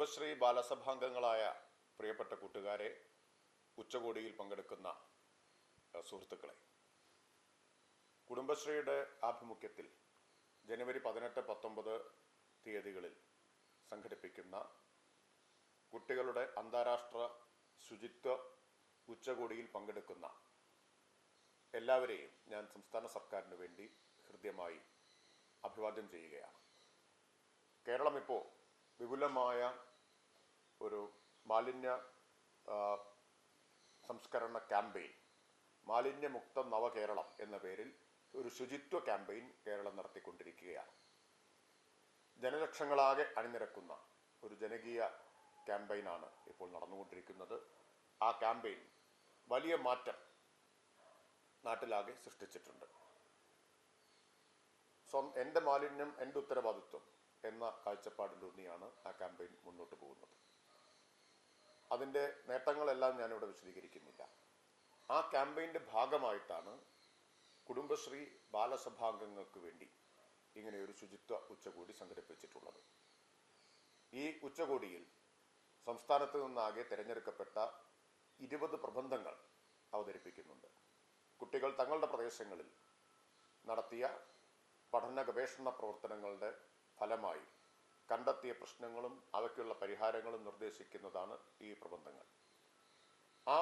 കുടുംബശ്രീ ബാലസഭാംഗങ്ങളായ പ്രിയപ്പെട്ട കൂട്ടുകാരെ, ഉച്ചകോടിയിൽ പങ്കെടുക്കുന്ന സുഹൃത്തുക്കളെ, കുടുംബശ്രീയുടെ ആഭിമുഖ്യത്തിൽ ജനുവരി 18, 19 തീയതികളിൽ സംഘടിപ്പിക്കുന്ന കുട്ടികളുടെ അന്താരാഷ്ട്ര ശുചിത്വ ഉച്ചകോടിയിൽ പങ്കെടുക്കുന്ന എല്ലാവരെയും ഞാൻ സംസ്ഥാന സർക്കാരിന് വേണ്ടി ഹൃദ്യമായി അഭിവാദ്യം ചെയ്യുകയാണ്. കേരളം ഇപ്പോൾ വിപുലമായ ഒരു മാലിന്യ സംസ്കരണ ക്യാമ്പയിൻ, മാലിന്യമുക്ത നവകേരളം എന്ന പേരിൽ ഒരു ശുചിത്വ ക്യാമ്പയിൻ കേരളം നടത്തിക്കൊണ്ടിരിക്കുകയാണ്. ജനലക്ഷങ്ങളാകെ അണിനിരക്കുന്ന ഒരു ജനകീയ ക്യാമ്പയിനാണ് ഇപ്പോൾ നടന്നുകൊണ്ടിരിക്കുന്നത്. ആ ക്യാമ്പയിൻ വലിയ മാറ്റം നാട്ടിലാകെ സൃഷ്ടിച്ചിട്ടുണ്ട്. എൻ്റെ മാലിന്യം എൻ്റെ ഉത്തരവാദിത്വം എന്ന കാഴ്ചപ്പാടിലൂന്നിയാണ് ആ ക്യാമ്പയിൻ മുന്നോട്ട് പോകുന്നത്. അതിൻ്റെ നേട്ടങ്ങളെല്ലാം ഞാനിവിടെ വിശദീകരിക്കുന്നില്ല. ആ ക്യാമ്പയിൻ്റെ ഭാഗമായിട്ടാണ് കുടുംബശ്രീ ബാലസഭാംഗങ്ങൾക്ക് വേണ്ടി ഇങ്ങനെയൊരു ശുചിത്വ ഉച്ചകോടി സംഘടിപ്പിച്ചിട്ടുള്ളത്. ഈ ഉച്ചകോടിയിൽ സംസ്ഥാനത്ത് നിന്നാകെ തിരഞ്ഞെടുക്കപ്പെട്ട 20 പ്രബന്ധങ്ങൾ അവതരിപ്പിക്കുന്നുണ്ട്. കുട്ടികൾ തങ്ങളുടെ പ്രദേശങ്ങളിൽ നടത്തിയ പഠന ഗവേഷണ പ്രവർത്തനങ്ങളുടെ ഫലമായി കണ്ടെത്തിയ പ്രശ്നങ്ങളും അവയ്ക്കുള്ള പരിഹാരങ്ങളും നിർദ്ദേശിക്കുന്നതാണ് ഈ പ്രബന്ധങ്ങൾ. ആ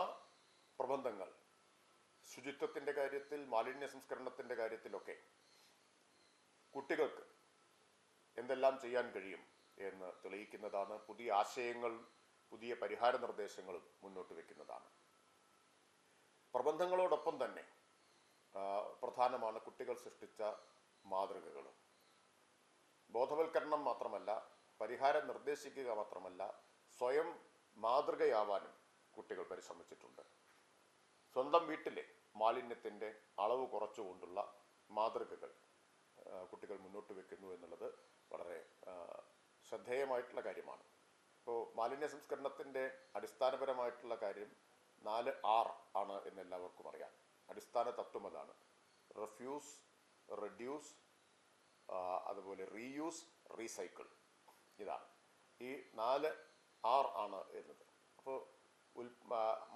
പ്രബന്ധങ്ങൾ ശുചിത്വത്തിൻ്റെ കാര്യത്തിൽ, മാലിന്യ സംസ്കരണത്തിൻ്റെ കാര്യത്തിലൊക്കെ കുട്ടികൾക്ക് എന്തെല്ലാം ചെയ്യാൻ കഴിയും എന്ന് തെളിയിക്കുന്നതാണ്. പുതിയ ആശയങ്ങൾ, പുതിയ പരിഹാര നിർദ്ദേശങ്ങളും മുന്നോട്ട് വയ്ക്കുന്നതാണ്. പ്രബന്ധങ്ങളോടൊപ്പം തന്നെ പ്രധാനമാണ് കുട്ടികൾ സൃഷ്ടിച്ച മാതൃകകളും. ബോധവൽക്കരണം മാത്രമല്ല, പരിഹാരം നിർദ്ദേശിക്കുക മാത്രമല്ല, സ്വയം മാതൃകയാവാനും കുട്ടികൾ പരിശ്രമിച്ചിട്ടുണ്ട്. സ്വന്തം വീട്ടിലെ മാലിന്യത്തിൻ്റെ അളവ് കുറച്ചുകൊണ്ടുള്ള മാതൃകകൾ കുട്ടികൾ മുന്നോട്ട് വയ്ക്കുന്നു എന്നുള്ളത് വളരെ ശ്രദ്ധേയമായിട്ടുള്ള കാര്യമാണ്. ഇപ്പോൾ മാലിന്യ സംസ്കരണത്തിൻ്റെ അടിസ്ഥാനപരമായിട്ടുള്ള കാര്യം 4R ആണ് എന്നെല്ലാവർക്കും അറിയാം. അടിസ്ഥാന തത്വം അതാണ്: റെഫ്യൂസ്, റെഡ്യൂസ്, അതുപോലെ റീയൂസ്, റീസൈക്കിൾ. ഇതാണ് ഈ 4R ആണ് എന്നത്. അപ്പോൾ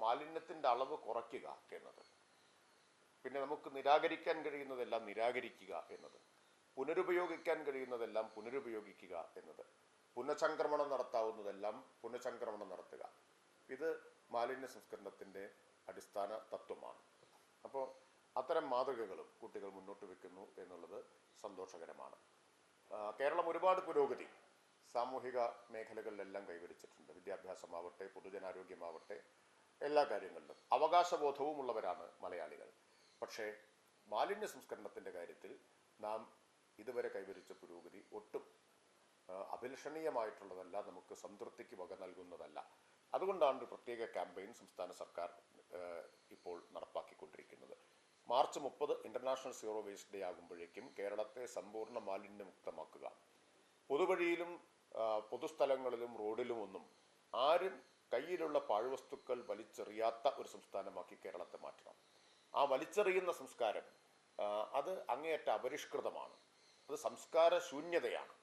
മാലിന്യത്തിൻ്റെ അളവ് കുറയ്ക്കുക എന്നത്, പിന്നെ നമുക്ക് നിരാകരിക്കാൻ കഴിയുന്നതെല്ലാം നിരാകരിക്കുക എന്നത്, പുനരുപയോഗിക്കാൻ കഴിയുന്നതെല്ലാം പുനരുപയോഗിക്കുക എന്നത്, പുനഃചംക്രമണം നടത്താവുന്നതെല്ലാം പുനഃചംക്രമണം നടത്തുക. ഇത് മാലിന്യ സംസ്കരണത്തിൻ്റെ അടിസ്ഥാന തത്വമാണ്. അപ്പോൾ അത്തരം മാതൃകകളും കുട്ടികൾ മുന്നോട്ട് വയ്ക്കുന്നു എന്നുള്ളത് സന്തോഷകരമാണ്. കേരളം ഒരുപാട് പുരോഗതി സാമൂഹിക മേഖലകളിലെല്ലാം കൈവരിച്ചിട്ടുണ്ട്. വിദ്യാഭ്യാസമാവട്ടെ, പൊതുജനാരോഗ്യമാവട്ടെ, എല്ലാ കാര്യങ്ങളിലും അവകാശബോധവും ഉള്ളവരാണ് മലയാളികൾ. പക്ഷേ മാലിന്യ സംസ്കരണത്തിൻ്റെ കാര്യത്തിൽ നാം ഇതുവരെ കൈവരിച്ച പുരോഗതി ഒട്ടും അഭിലഷണീയമായിട്ടുള്ളതല്ല, നമുക്ക് സംതൃപ്തിക്ക് വക നൽകുന്നതല്ല. അതുകൊണ്ടാണ് ഒരു പ്രത്യേക ക്യാമ്പയിൻ സംസ്ഥാന സർക്കാർ ഇപ്പോൾ നടപ്പാക്കിക്കൊണ്ടിരിക്കുന്നത്. March 30 international zero waste day ആകുമ്പോഴേക്കും കേരളത്തെ സമ്പൂർണ്ണ മാലിന്യമുക്തമാക്കുക. പൊതുവഴിയിലും പൊതുസ്ഥലങ്ങളിലും റോഡിലുമൊന്നും ആരും കയ്യിലുള്ള പാഴ്വസ്തുക്കൾ വലിച്ചെറിയാത്ത ഒരു സംസ്ഥാനമാക്കി കേരളത്തെ മാറ്റണം. ആ വലിച്ചെറിയുന്ന സംസ്കാരം അത് അങ്ങേയറ്റ അപരിഷ്കൃതമാണ്, അത് സംസ്കാര ശൂന്യതയാണ്.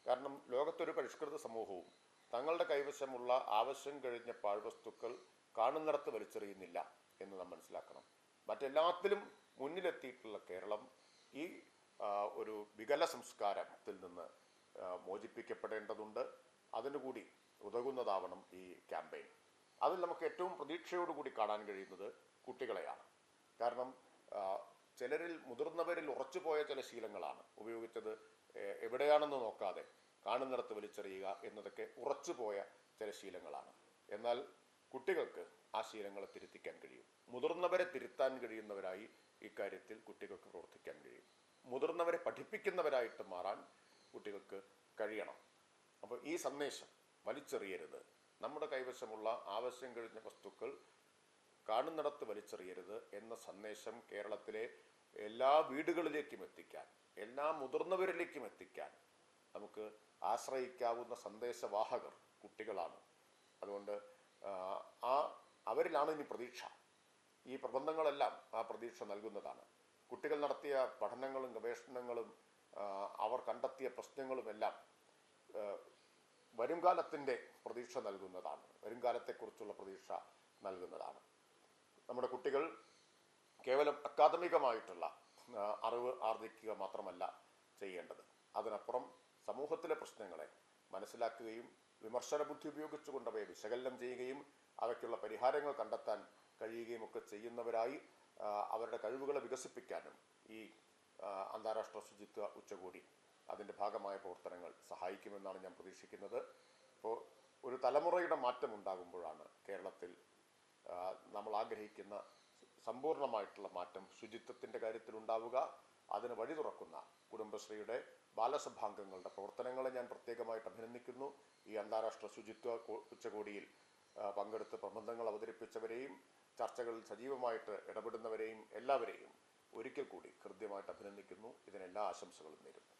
കാരണം ലോകത്തൊരു പരിഷ്കൃത സമൂഹവും തങ്ങളുടെ കൈവശമുള്ള ആവശ്യം കഴിഞ്ഞ പാഴ്വസ്തുക്കൾ കാണുന്നിടത്ത് വലിച്ചെറിയുന്നില്ല എന്ന് നാം മനസ്സിലാക്കണം. മറ്റെല്ലാത്തിലും മുന്നിലെത്തിയിട്ടുള്ള കേരളം ഈ ഒരു വികല സംസ്കാരത്തിൽ നിന്ന് മോചിപ്പിക്കപ്പെടേണ്ടതുണ്ട്. അതിനു കൂടി ഉതകുന്നതാവണം ഈ ക്യാമ്പയിൻ. അതിൽ നമുക്ക് ഏറ്റവും പ്രതീക്ഷയോടുകൂടി കാണാൻ കഴിയുന്നത് കുട്ടികളെയാണ്. കാരണം ചിലരിൽ, മുതിർന്നവരിൽ ഉറച്ചുപോയ ചില ശീലങ്ങളാണ്. ഉപയോഗിച്ചത് എവിടെയാണെന്ന് നോക്കാതെ കാണുന്നിടത്ത് വലിച്ചെറിയുക എന്നതൊക്കെ ഉറച്ചുപോയ ചില ശീലങ്ങളാണ്. എന്നാൽ കുട്ടികൾക്ക് ആ ശീലങ്ങളെ തിരുത്തിക്കാൻ കഴിയും. മുതിർന്നവരെ തിരുത്താൻ കഴിയുന്നവരായി ഇക്കാര്യത്തിൽ കുട്ടികൾക്ക് പ്രവർത്തിക്കാൻ കഴിയും. മുതിർന്നവരെ പഠിപ്പിക്കുന്നവരായിട്ട് മാറാൻ കുട്ടികൾക്ക് കഴിയണം. അപ്പോൾ ഈ സന്ദേശം, വലിച്ചെറിയരുത്, നമ്മുടെ കൈവശമുള്ള ആവശ്യം കഴിഞ്ഞ വസ്തുക്കൾ കാണുന്നിടത്ത് വലിച്ചെറിയരുത് എന്ന സന്ദേശം കേരളത്തിലെ എല്ലാ വീടുകളിലേക്കും എത്തിക്കാൻ, എല്ലാ മുതിർന്നവരിലേക്കും എത്തിക്കാൻ നമുക്ക് ആശ്രയിക്കാവുന്ന സന്ദേശവാഹകർ കുട്ടികളാണ്. അതുകൊണ്ട് അവരിലാണ് ഇനി പ്രതീക്ഷ. ഈ പ്രബന്ധങ്ങളെല്ലാം ആ പ്രതീക്ഷ നൽകുന്നതാണ്. കുട്ടികൾ നടത്തിയ പഠനങ്ങളും ഗവേഷണങ്ങളും അവർ കണ്ടെത്തിയ പ്രശ്നങ്ങളുമെല്ലാം വരുംകാലത്തിൻ്റെ പ്രതീക്ഷ നൽകുന്നതാണ്, വരുംകാലത്തെക്കുറിച്ചുള്ള പ്രതീക്ഷ നൽകുന്നതാണ്. നമ്മുടെ കുട്ടികൾ കേവലം അക്കാദമികമായിട്ടുള്ള അറിവ് ആർജിക്കുക മാത്രമല്ല ചെയ്യേണ്ടത്, അതിനപ്പുറം സമൂഹത്തിലെ പ്രശ്നങ്ങളെ മനസ്സിലാക്കുകയും വിമർശന ബുദ്ധി ഉപയോഗിച്ചുകൊണ്ട് അവയെ വിശകലനം ചെയ്യുകയും അവയ്ക്കുള്ള പരിഹാരങ്ങൾ കണ്ടെത്താൻ കഴിയുകയും ഒക്കെ ചെയ്യുന്നവരായി അവരുടെ കഴിവുകളെ വികസിപ്പിക്കാനും ഈ അന്താരാഷ്ട്ര ശുചിത്വ ഉച്ചകോടി അതിൻ്റെ ഭാഗമായ പ്രവർത്തനങ്ങൾ സഹായിക്കുമെന്നാണ് ഞാൻ പ്രതീക്ഷിക്കുന്നത്. ഇപ്പോൾ ഒരു തലമുറയുടെ മാറ്റം ഉണ്ടാകുമ്പോഴാണ് കേരളത്തിൽ നമ്മൾ ആഗ്രഹിക്കുന്ന സമ്പൂർണ്ണമായിട്ടുള്ള മാറ്റം ശുചിത്വത്തിൻ്റെ കാര്യത്തിൽ ഉണ്ടാവുക. അതിന് വഴി തുറക്കുന്ന കുടുംബശ്രീയുടെ ബാലസഭാംഗങ്ങളുടെ പ്രവർത്തനങ്ങളെ ഞാൻ പ്രത്യേകമായിട്ട് അഭിനന്ദിക്കുന്നു. ഈ അന്താരാഷ്ട്ര ശുചിത്വ ഉച്ചകോടിയിൽ പങ്കെടുത്ത് പ്രബന്ധങ്ങൾ അവതരിപ്പിച്ചവരെയും ചർച്ചകളിൽ സജീവമായിട്ട് ഇടപെടുന്നവരെയും എല്ലാവരെയും ഒരിക്കൽ കൂടി ഹൃദ്യമായിട്ട് അഭിനന്ദിക്കുന്നു. ഇതിനെല്ലാ ആശംസകളും നേരുന്നു.